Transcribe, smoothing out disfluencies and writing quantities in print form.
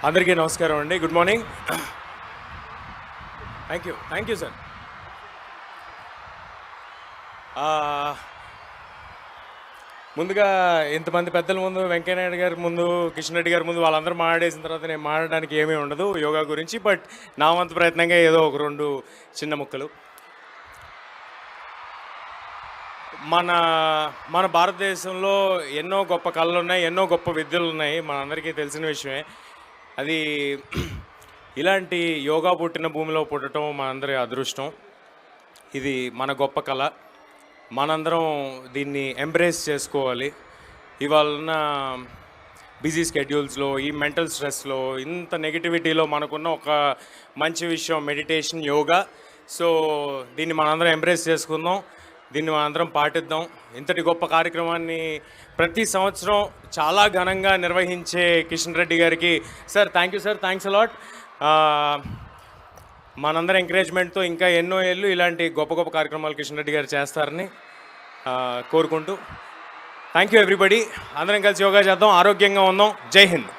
అందరికీ నమస్కారం అండి. Good morning. Thank you sir. ముందుగా ఇంతమంది పెద్దల ముందు, వెంకయ్యనాయుడు గారి ముందు, కిషన్ రెడ్డి గారి ముందు వాళ్ళందరూ మాట్లాడేసిన తర్వాత నేను మాట్లాడడానికి ఏమీ ఉండదు యోగా గురించి. బట్ నా వంతు ప్రయత్నంగా ఏదో ఒక 2 చిన్న ముక్కలు. మన భారతదేశంలో ఎన్నో గొప్ప కళలు ఉన్నాయి, ఎన్నో గొప్ప విద్యలు ఉన్నాయి, మనందరికీ తెలిసిన విషయమే. అది ఇలాంటి యోగా పుట్టిన భూమిలో పుట్టడం మనందరి అదృష్టం. ఇది మన గొప్ప కళ. మనందరం దీన్ని ఎంబ్రేస్ చేసుకోవాలి. ఇవాళ బిజీ స్కెడ్యూల్స్లో, ఈ మెంటల్ స్ట్రెస్లో, ఇంత నెగిటివిటీలో మనకున్న ఒక మంచి విషయం మెడిటేషన్, యోగా. సో దీన్ని మనందరం ఎంబ్రేస్ చేసుకుందాం, దీన్ని మనందరం పాటిద్దాం. ఇంతటి గొప్ప కార్యక్రమాన్ని ప్రతి సంవత్సరం చాలా ఘనంగా నిర్వహించే కిషన్ రెడ్డి గారికి sir thank you sir, thanks a lot. మనందరం ఎంకరేజ్మెంట్తో ఇంకా ఎన్నో ఏళ్ళు ఇలాంటి గొప్ప గొప్ప కార్యక్రమాలు కిషన్ రెడ్డి గారు చేస్తారని కోరుకుంటూ థ్యాంక్ యూ ఎవ్రీబడి. అందరం కలిసి యోగా చేద్దాం, ఆరోగ్యంగా ఉందాం. జై హింద్.